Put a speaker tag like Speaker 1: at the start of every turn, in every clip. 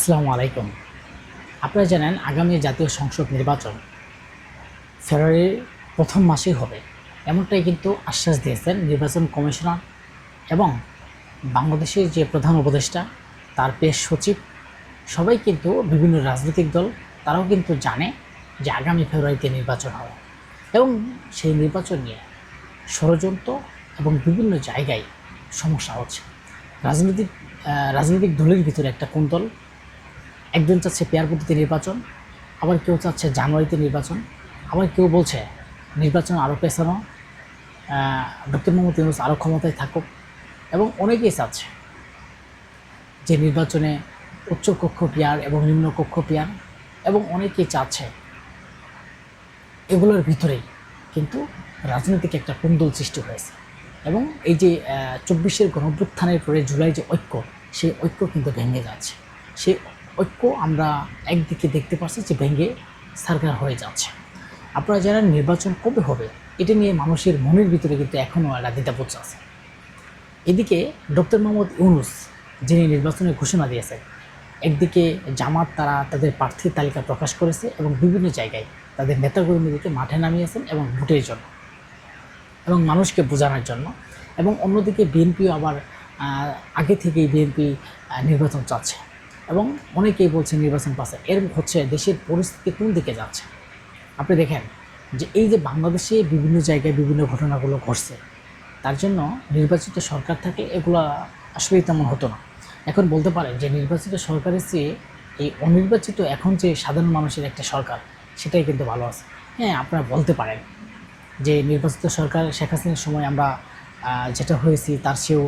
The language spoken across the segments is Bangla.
Speaker 1: আসসালামু আলাইকুম। আপনারা জানেন আগামী জাতীয় সংসদ নির্বাচন ফেব্রুয়ারির প্রথম মাসেই হবে, এমনটাই কিন্তু আশ্বাস দিয়েছেন নির্বাচন কমিশনার এবং বাংলাদেশের যে প্রধান উপদেষ্টা, তার পেশ সচিব, সবাই কিন্তু বিভিন্ন রাজনৈতিক দল তারাও কিন্তু জানে যে আগামী ফেব্রুয়ারিতে নির্বাচন হবে এবং সেই নির্বাচন নিয়ে ষড়যন্ত্র এবং বিভিন্ন জায়গায় সমস্যা হচ্ছে। রাজনৈতিক রাজনৈতিক দলের ভিতরে একটা কোন্দল। একজন চাচ্ছে পেয়ার পদ্ধতি নির্বাচন, আবার কেউ চাচ্ছে জানুয়ারিতে নির্বাচন, আবার কেউ বলছে নির্বাচন আরও পেছানো, ডক্টর মোহাম্মদ ইউনূস আরও ক্ষমতায় থাকুক, এবং অনেকেই চাচ্ছে যে নির্বাচনে উচ্চ কক্ষ পেয়ার এবং নিম্ন কক্ষ পেয়ার, এবং অনেকেই চাচ্ছে এগুলোর ভিতরেই কিন্তু রাজনৈতিক একটা কুন্দল সৃষ্টি হয়েছে। এবং এই যে ২৪-এর গণঅভ্যুত্থানের পরে জুলাই যে ঐক্য, সেই ঐক্য কিন্তু ভেঙে যাচ্ছে। সেই ঐক্য আমরা একদিকে দেখতে পাচ্ছি যে ভেঙে সারকার হয়ে যাচ্ছে। আপনারা জানেন নির্বাচন কবে হবে, এটা নিয়ে মানুষের মনের ভিতরে কিন্তু এখনও একটা দ্বিধাবোধ আছে। এদিকে ডক্টর মোহাম্মদ ইউনূস যিনি নির্বাচনের ঘোষণা দিয়েছে, একদিকে জামাত তারা তাদের প্রার্থীর তালিকা প্রকাশ করেছে এবং বিভিন্ন জায়গায় তাদের নেতাকর্মীদেরকে মাঠে নামিয়েছেন এবং ভোটের জন্য এবং মানুষকে বোঝানোর জন্য, এবং অন্যদিকে বিএনপিও আবার আগে থেকেই বিএনপি নির্বাচন চাচ্ছে এবং অনেকেই বলছে নির্বাচন পাচ্ছে। এর হচ্ছে দেশের পরিস্থিতি কোন দিকে যাচ্ছে। আপনি দেখেন যে এই যে বাংলাদেশে বিভিন্ন জায়গায় বিভিন্ন ঘটনাগুলো ঘটছে, তার জন্য নির্বাচিত সরকার থাকে এগুলো আসলেই তেমন হতো না। এখন বলতে পারেন যে নির্বাচিত সরকারের চেয়ে এই অনির্বাচিত এখন যে সাধারণ মানুষের একটা সরকার, সেটাই কিন্তু ভালো আছে। হ্যাঁ, আপনারা বলতে পারেন যে নির্বাচিত সরকার শেখ হাসিনার সময় আমরা যেটা হয়েছি তার চেয়েও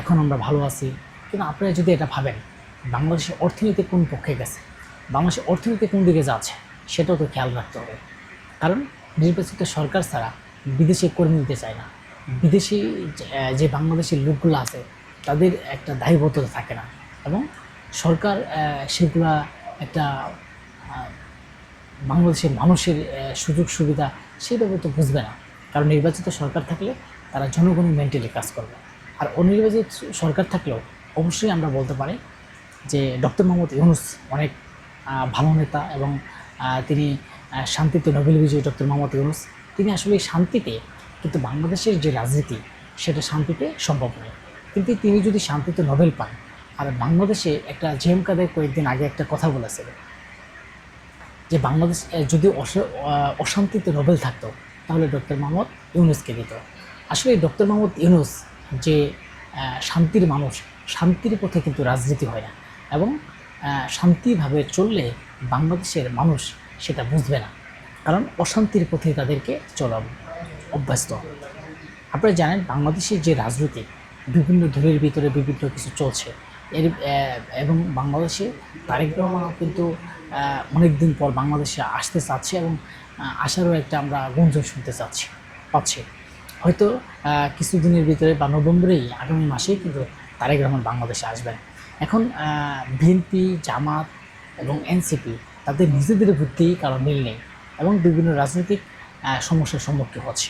Speaker 1: এখন আমরা ভালো আছি, কিন্তু আপনারা যদি এটা ভাবেন বাংলাদেশের অর্থনীতি কোন পক্ষে গেছে, বাংলাদেশের অর্থনীতি কোন দিকে যাচ্ছে, সেটাও তো খেয়াল রাখতে হবে। কারণ নির্বাচিত সরকার ছাড়া বিদেশে কর্মী নিতে চায় না, বিদেশি যে বাংলাদেশের লোকগুলো আছে তাদের একটা দায়বদ্ধতা থাকে না, এবং সরকার সেগুলা একটা বাংলাদেশের মানুষের সুযোগ সুবিধা সেইভাবে তো বুঝবে না। কারণ নির্বাচিত সরকার থাকলে তারা জনগণের মেন্টালি কাজ করবে, আর অনির্বাচিত সরকার থাকলেও অবশ্যই আমরা বলতে পারি যে ডক্টর মোহাম্মদ ইউনূস অনেক ভালো নেতা এবং তিনি শান্তিতে নোবেল বিজয়ী ডক্টর মোহাম্মদ ইউনূস, তিনি আসলে শান্তিতে, কিন্তু বাংলাদেশের যে রাজনীতি সেটা শান্তিতে সম্ভব নয়। কিন্তু তিনি যদি শান্তিতে নোবেল পান, আর বাংলাদেশে একটা জেএম কাদের কয়েকদিন আগে একটা কথা বলেছিল যে বাংলাদেশ যদি অশান্তিতে নোবেল থাকতো তাহলে ডক্টর মোহাম্মদ ইউনূসকে দিত। আসলে ডক্টর মোহাম্মদ ইউনূস যে শান্তির মানুষ, শান্তির পথে কিন্তু রাজনীতি হয় না, এবং শান্তিভাবে চললে বাংলাদেশের মানুষ সেটা বুঝবে না, কারণ অশান্তির পথে তাদেরকে চলা অভ্যস্ত। আপনারা জানেন বাংলাদেশের যে রাজনীতি বিভিন্ন দলের ভিতরে বিভিন্ন কিছু চলছে, এর এবং বাংলাদেশে তারেক রহমানও কিন্তু অনেক দিন পর বাংলাদেশে আসতে চাচ্ছে এবং আসারও একটা আমরা গুঞ্জন শুনতে পাচ্ছি। হয়তো কিছুদিনের ভিতরে বা নভেম্বরেই, আগামী মাসেই কিন্তু তারেক রহমান বাংলাদেশে আসবেন। এখন বিএনপি, জামাত এবং এনসিপি তাদের নিজেদের বুদ্ধিই কারো মিল নেই এবং বিভিন্ন রাজনৈতিক সমস্যার সম্মুখীন হচ্ছে।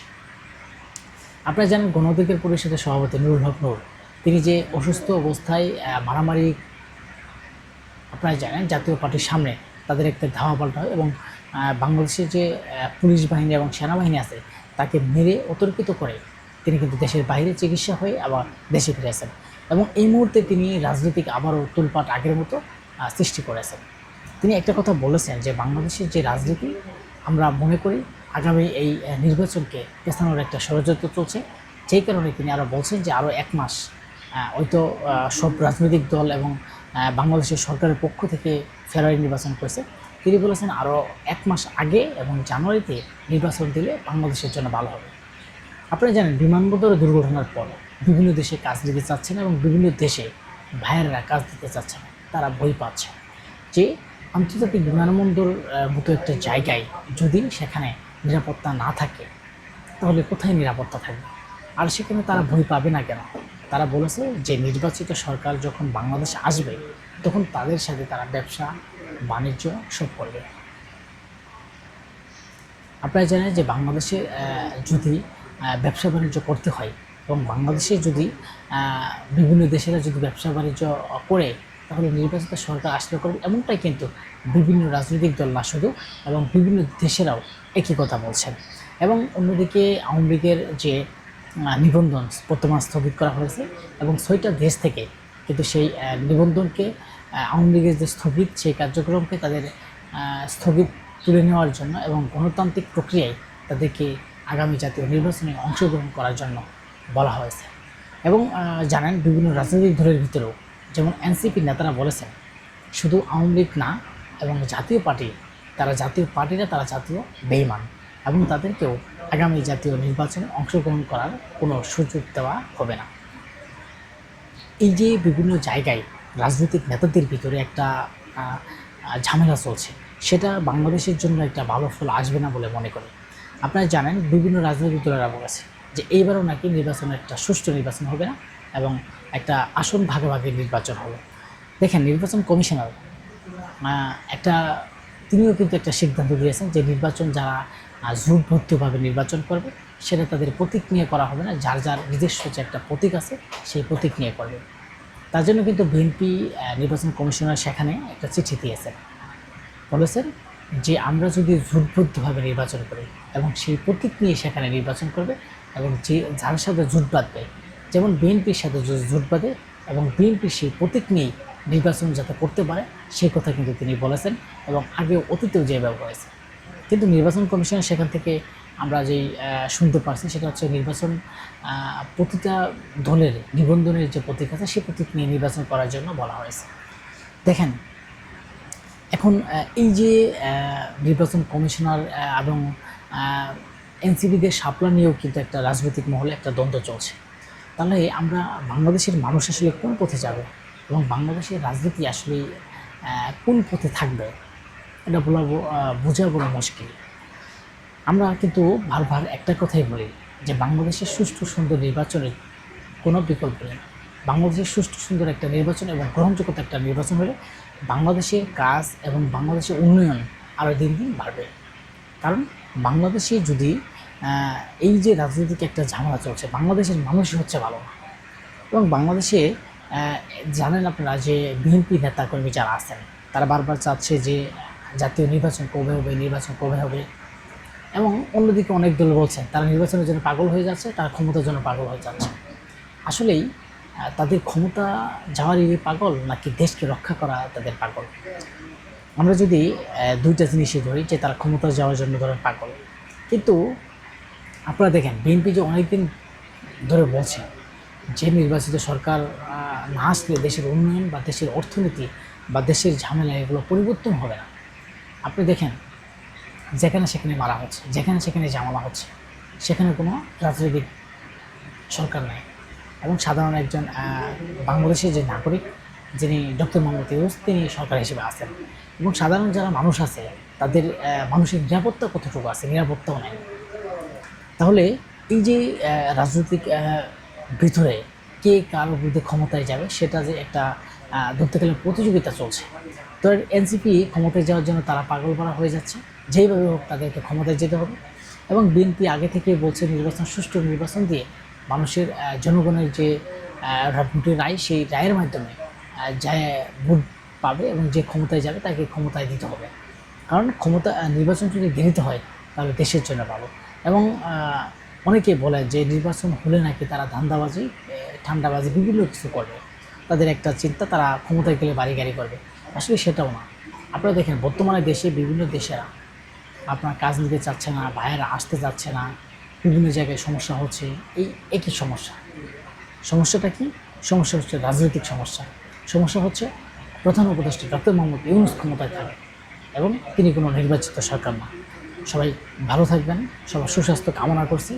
Speaker 1: আপনারা জানেন গণ অধিকার পরিষদের সভাপতি নুরুল হক নূর, তিনি যে অসুস্থ অবস্থায় মারামারি, আপনারা জানেন জাতীয় পার্টির সামনে তাদের একটা ধাওয়া পাল্টা হয় এবং বাংলাদেশের যে পুলিশ বাহিনী এবং সেনাবাহিনী আছে তাকে মেরে অতর্কিত করে তিনি কিন্তু দেশের বাইরে চিকিৎসা হয়ে আবার দেশে ফিরেছেন, এবং এই মুহূর্তে তিনি রাজনৈতিক আবারও তুলপাট আগের মতো সৃষ্টি করেছেন। তিনি একটা কথা বলেছেন যে বাংলাদেশের যে রাজনীতি, আমরা মনে করি আগামী এই নির্বাচনকে পেছানোর একটা ষড়যন্ত্র চলছে, যেই কারণে তিনি আরও বলছেন যে আরও 1 মাস হয়তো সব রাজনৈতিক দল এবং বাংলাদেশের সরকারের পক্ষ থেকে ফেব্রুয়ারি নির্বাচন করেছে। তিনি বলেছেন আরও 1 মাস আগে এবং জানুয়ারিতে নির্বাচন দিলে বাংলাদেশের জন্য ভালো হবে। আপনারা জানেন বিমানবন্দর দুর্ঘটনার পর বিভিন্ন দেশে কাজ দিতে চাচ্ছেন এবং বিভিন্ন দেশে ভাইয়েরা কাজ দিতে চাচ্ছেন, তারা ভয় পাচ্ছে যে আন্তর্জাতিক বিমানবন্দর মতো একটা জায়গায় যদি সেখানে নিরাপত্তা না থাকে তাহলে কোথায় নিরাপত্তা থাকবে, আর সেখানে তারা ভয় পাবে না কেন? তারা বলেছে যে নির্বাচিত সরকার যখন বাংলাদেশে আসবে তখন তাদের সাথে তারা ব্যবসা বাণিজ্য সব করবে। আপনারা জানেন যে বাংলাদেশে যদি ব্যবসা বাণিজ্য করতে হয় এবং বাংলাদেশে যদি বিভিন্ন দেশেরা যদি ব্যবসা বাণিজ্য করে তাহলে নির্বাচিত সরকার আসলে করবে, এমনটাই কিন্তু বিভিন্ন রাজনৈতিক দল না শুধু, এবং বিভিন্ন দেশেরাও একই কথা বলছেন। এবং অন্যদিকে আওয়ামী লীগের যে নিবন্ধন বর্তমান স্থগিত করা হয়েছে, এবং 6টা দেশ থেকে কিন্তু সেই নিবন্ধনকে আওয়ামী লীগের যে স্থগিত সেই কার্যক্রমকে তাদের স্থগিত তুলে নেওয়ার জন্য এবং গণতান্ত্রিক প্রক্রিয়ায় তাদেরকে আগামী জাতীয় নির্বাচনে অংশগ্রহণ করার জন্য বলা হয়েছে। এবং জানেন বিভিন্ন রাজনৈতিক দলের ভিতরেও যেমন এনসিপি নেতারা বলেছেন শুধু আওয়ামী লীগ না এবং জাতীয় পার্টি, তারা জাতীয় বেঈমান, এবং তাদেরকেও আগামী জাতীয় নির্বাচনে অংশগ্রহণ করার কোনো সুযোগ দেওয়া হবে না। এই যে বিভিন্ন জায়গায় রাজনৈতিক নেতাদের ভিতরে একটা ঝামেলা চলছে, সেটা বাংলাদেশের জন্য একটা ভালো ফল আসবে না বলে মনে করি। আপনারা জানেন বিভিন্ন রাজনৈতিক দলেরা বলেছে যে এইবারও নাকি নির্বাচন একটা সুষ্ঠু নির্বাচন হবে না এবং একটা আসন ভাগাভাগি নির্বাচন হবে। দেখেন নির্বাচন কমিশনার তিনিও কিন্তু একটা সিদ্ধান্ত দিয়েছেন যে নির্বাচন যারা জোটবদ্ধভাবে নির্বাচন করবে সেটা তাদের প্রতীক নিয়ে করা হবে না, যার যার নিজস্ব যে একটা প্রতীক আছে সেই প্রতীক নিয়ে করবে। তার জন্য কিন্তু বিএনপি নির্বাচন কমিশনার সেখানে একটা চিঠি দিয়েছেন, বলেছেন যে আমরা যদি জোটবদ্ধভাবে নির্বাচন করি এবং সেই প্রতীক নিয়ে সেখানে নির্বাচন করবে, এবং যার সাথে জোট বাঁধবে, যেমন বিএনপির সাথে জোট বাঁধে এবং বিএনপি সেই প্রতীক নিয়েই নির্বাচন যাতে করতে পারে সেই কথা কিন্তু তিনি বলেছেন, এবং আগেও অতীতেও যেভাবে হয়েছে। কিন্তু নির্বাচন কমিশন সেখান থেকে আমরা যেই শুনতে পারছি সেটা হচ্ছে নির্বাচন প্রতিটা দলের নিবন্ধনের যে প্রতীক আছে সেই প্রতীক নিয়ে নির্বাচন করার জন্য বলা হয়েছে। দেখেন এখন এই যে নির্বাচন কমিশনার এবং এনসিপিদের শাপলা নিয়েও কিন্তু একটা রাজনৈতিক মহলে একটা দ্বন্দ্ব চলছে। তাহলে আমরা বাংলাদেশের মানুষ আসলে কোন পথে যাবে এবং বাংলাদেশের রাজনীতি আসলে কোন পথে থাকবে এটা বোঝা বড় মুশকিল। আমরা কিন্তু বারবার একটা কথাই বলি যে বাংলাদেশের সুষ্ঠু সুন্দর নির্বাচনের কোনো বিকল্প নেই। বাংলাদেশের সুষ্ঠু সুন্দর একটা নির্বাচন এবং গ্রহণযোগ্য একটা নির্বাচন হলে বাংলাদেশের কাজ এবং বাংলাদেশের উন্নয়ন আরও দিন দিন বাড়বে। কারণ বাংলাদেশে যদি এই যে রাজনৈতিক একটা ঝামেলা চলছে, বাংলাদেশের মানুষই হচ্ছে ভালো না। এবং বাংলাদেশে জানেন আপনারা যে বিএনপি নেতাকর্মী যারা আছেন তারা বারবার চাচ্ছে যে জাতীয় নির্বাচন কবে হবে, এবং অন্যদিকে অনেক দল বলছেন তারা নির্বাচনের জন্য পাগল হয়ে যাচ্ছে, তারা ক্ষমতার জন্য পাগল হয়ে যাচ্ছে। আসলেই তাদের ক্ষমতা যাওয়ারই পাগল নাকি দেশকে রক্ষা করা তাদের পাগল? আমরা যদি দুইটা জিনিসই ধরি যে তারা ক্ষমতা যাওয়ার জন্য ধরেন পাগল, কিন্তু আপনারা দেখেন বিএনপি যে অনেকদিন ধরে বলছে যে নির্বাচিত সরকার না আসলে দেশের উন্নয়ন বা দেশের অর্থনীতি বা দেশের ঝামেলা এগুলো পরিবর্তন হবে না। আপনি দেখেন যেখানে সেখানে মারা হচ্ছে, যেখানে সেখানে ঝামেলা হচ্ছে, সেখানে কোনো রাজনৈতিক সরকার নেই। এবং সাধারণ একজন বাংলাদেশের যে নাগরিক যিনি ডক্টর মোহাম্মদ ইউনূস তিনি সরকার হিসেবে আছেন, এবং সাধারণ যারা মানুষ আছে তাদের মানুষের নিরাপত্তা কতটুকু আছে, নিরাপত্তাও নেই। তাহলে এই যে রাজনৈতিক ভিতরে কে কার বিরুদ্ধে ক্ষমতায় যাবে সেটা যে একটা ধরতে গেলে প্রতিযোগিতা চলছে। তো এনসিপি ক্ষমতায় যাওয়ার জন্য তারা পাগল করা হয়ে যাচ্ছে, যেইভাবে হোক তাদেরকে ক্ষমতায় যেতে হবে। এবং বিএনপি আগে থেকে বলছে সুষ্ঠু নির্বাচন দিয়ে মানুষের জনগণের যে ভোটের রায় সেই রায়ের মাধ্যমে ভোট পাবে এবং যে ক্ষমতায় যাবে তাকে ক্ষমতায় দিতে হবে। কারণ নির্বাচন যদি দেরিতে হয় তাহলে দেশের জন্য ভালো। এবং অনেকে বলে যে নির্বাচন হলে নাকি তারা ধান্দাবাজি ঠান্ডাবাজি বিভিন্ন কিছু করবে, তাদের একটা চিন্তা তারা ক্ষমতায় গেলে বাড়ি গাড়ি করবে। আসলে সেটাও না। আপনারা দেখেন বর্তমানে বিভিন্ন দেশেরা আপনার কাজ নিতে চাচ্ছে না, ভাইয়েরা আসতে চাচ্ছে না, বিভিন্ন জায়গায় সমস্যা হচ্ছে। এই একই সমস্যাটা কি? সমস্যা হচ্ছে রাজনৈতিক সমস্যা হচ্ছে প্রধান উপদেষ্টা ডক্টর মোহাম্মদ ইউনূস ক্ষমতায় থাকে এবং তিনি কোনো নির্বাচিত সরকার না। সবাই ভালো থাকবেন, সবার সুস্বাস্থ্য কামনা করছি।